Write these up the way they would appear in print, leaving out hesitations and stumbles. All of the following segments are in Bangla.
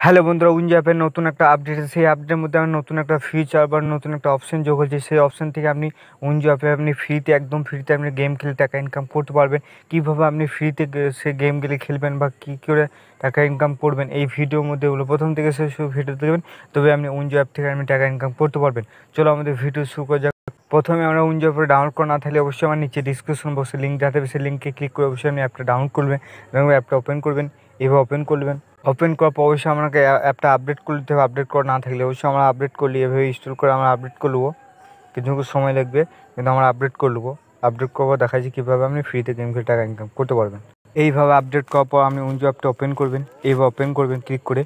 হ্যালো বন্ধুরা, উইনজো অ্যাপের নতুন একটা আপডেট আছে। সেই আপডেটের মধ্যে আমি নতুন একটা ফিচার বা নতুন একটা অপশন যোগ হয়েছে। সেই অপশন থেকে আপনি উইনজো অ্যাপে আপনি ফ্রিতে, একদম ফ্রিতে আপনি গেম খেলে টাকা ইনকাম করতে পারবেন। কীভাবে আপনি ফ্রিতে সে গেমগুলি খেলবেন বা কী করে টাকা ইনকাম করবেন, এই ভিডিওর মধ্যে ওগুলো প্রথম থেকে শেষ ভিডিও দেখবেন, তবে আপনি উইনজো অ্যাপ থেকে আপনি টাকা ইনকাম করতে পারবেন। চলো আমাদের ভিডিও শুরু করা যাক। প্রথমে আমরা উইনজো অ্যাপে ডাউনলোড করা না থাকলে অবশ্যই আমার নিচে ডিসক্রিপশন বক্সে লিঙ্ক দেওয়া থাকবে, সেই লিঙ্কে ক্লিক করে অবশ্যই আপনি অ্যাপটা ডাউনলোড করবেন এবং অ্যাপটা ওপেন করবেন। এভাবে ওপেন করবেন, ওপেন করার পর অবশ্যই আমাকে অ্যাপটা আপডেট করে দিতে হবে। আপডেট করা না থাকলে অবশ্যই আমরা আপডেট করলে এভাবে ইনস্টল করে আমরা আপডেট করে নেবো। কিছু সময় লাগবে, কিন্তু আমরা আপডেট করে নেবো। আপডেট করবো, দেখাচ্ছি কীভাবে আপনি ফ্রিতে গেম খেলে টাকা ইনকাম করতে পারবেন। এইভাবে আপডেট করার পর আপনি উইনজো অ্যাপটা ওপেন করবেন। এইভাবে ওপেন করবেন ক্লিক করে।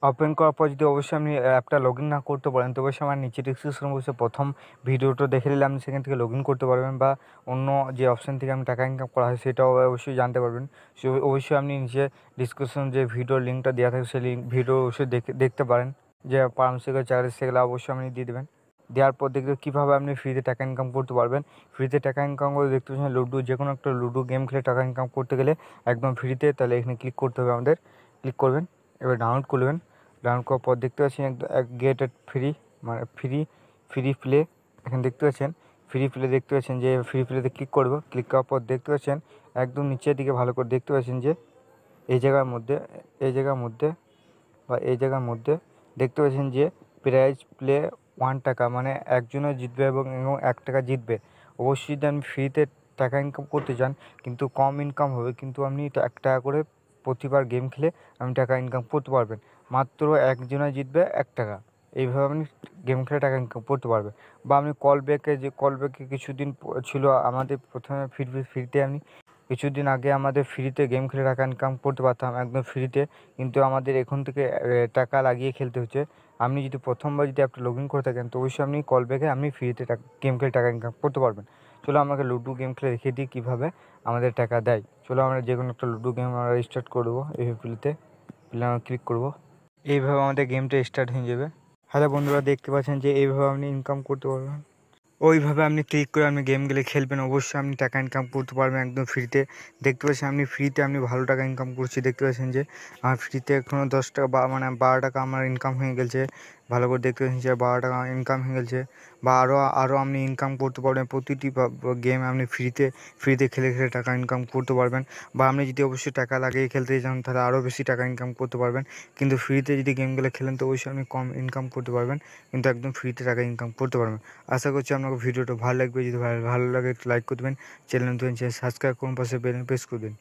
ওপেন করার পর যদি অবশ্যই আপনি অ্যাপটা লগ ইন না করতে পারেন, তো অবশ্যই আমার নিচে ডিসক্রিপশন বসে প্রথম ভিডিওটা দেখে নিলে আপনি সেখান থেকে লগ ইন করতে পারবেন, বা অন্য যে অপশান থেকে আমি টাকা ইনকাম করা হয় সেটাও অবশ্যই জানতে পারবেন। সে অবশ্যই আপনি নিচে ডিসক্রিপশন যে ভিডিওর লিঙ্কটা দেওয়া থাকে সেই ভিডিও অবশ্যই দেখতে পারেন, যে পারমিশন চার্জ সেগুলো অবশ্যই আপনি দিয়ে দেবেন। দেওয়ার পর দেখবে কীভাবে আপনি ফ্রিতে টাকা ইনকাম করতে পারবেন। ফ্রিতে টাকা ইনকাম করে দেখতে পাচ্ছেন লুডো, যে কোনো একটা লুডো গেম খেলে টাকা ইনকাম করতে গেলে একদম ফ্রিতে, তাহলে এখানে ক্লিক করতে হবে আমাদের। ক্লিক করবেন, এবার ডাউনলোড করবেন। ডাউনলোড করার পর দেখতে পাচ্ছেন গেট এট ফ্রি, মানে ফ্রি প্লে। এখানে দেখতে পাচ্ছেন ফ্রি প্লে, দেখতে পাচ্ছেন যে ফ্রি প্লেতে ক্লিক করবো। ক্লিক করার পর দেখতে পাচ্ছেন একদম নিচের দিকে ভালো করে দেখতে পাচ্ছেন যে এই জায়গার মধ্যে দেখতে পাচ্ছেন যে প্রাইজ প্লে 1 টাকা, মানে একজনও জিতবে এবং 1 টাকা জিতবে। অবশ্যই যদি আপনি ফ্রিতে টাকা ইনকাম করতে চান, কিন্তু কম ইনকাম হবে, কিন্তু আপনি 1 টাকা করে প্রতিবার গেম খেলে আপনি টাকা ইনকাম করতে পারবেন। মাত্র একজনে জিতবে 1 টাকা। এইভাবে আপনি গেম খেলে টাকা ইনকাম করতে পারবেন। বা আপনি কল ব্যাকে কিছুদিন ছিল আমাদের প্রথমে ফ্রিতে, আপনি কিছুদিন আগে আমাদের ফ্রিতে গেম খেলে টাকা ইনকাম করতে পারতাম একদম ফ্রিতে, কিন্তু আমাদের এখন থেকে টাকা লাগিয়ে খেলতে হচ্ছে। আপনি যদি প্রথমবার যদি অ্যাপটা লগ ইন করে থাকেন, তো অবশ্যই আপনি কল ব্যাকে আপনি ফ্রিতে গেম খেলে টাকা ইনকাম করতে পারবেন। চলো আমাকে লুডো গেম খেলে দেখিয়ে দিই কীভাবে আমাদের টাকা দেয়। চলো আমরা যে কোনো একটা লুডো গেম আমরা স্টার্ট করবো। এই প্লেতে আমরা ক্লিক করবো, এইভাবে আমাদের গেমটা স্টার্ট হয়ে যাবে। হ্যালো বন্ধুরা, দেখতে পাচ্ছেন যে এইভাবে আপনি ইনকাম করতে পারবেন। ওইভাবে আপনি ক্লিক করে আপনি গেমগুলো খেলবেন, অবশ্যই আপনি টাকা ইনকাম করতে পারবেন একদম ফ্রিতে। দেখতে পাচ্ছেন আপনি ফ্রিতে আপনি ভালো টাকা ইনকাম করছি। দেখতে পাচ্ছেন যে আমার ফ্রিতে এখনও 10 টাকা বা মানে 12 টাকা আমার ইনকাম হয়ে গেছে। ভালো করে দেখতে পাচ্ছেন যে 12 টাকা ইনকাম হয়ে গেছে। বা আরও আপনি ইনকাম করতে পারবেন। প্রতিটি গেম আপনি ফ্রিতে খেলে খেলে টাকা ইনকাম করতে পারবেন। বা আপনি যদি অবশ্যই টাকা লাগিয়ে খেলতে চান, তাহলে আরও বেশি টাকা ইনকাম করতে পারবেন। কিন্তু ফ্রিতে যদি গেমগুলো খেলেন, তো অবশ্যই আপনি কম ইনকাম করতে পারবেন, কিন্তু একদম ফ্রিতে টাকা ইনকাম করতে পারবেন। আশা করছি আপনাকে ভিডিওটা ভালো লাগবে। যদি ভালো লাগে একটু লাইক করবেন, চ্যানেল নতুন সাবস্ক্রাইব করুন, পাশে বেল প্রেস করবেন।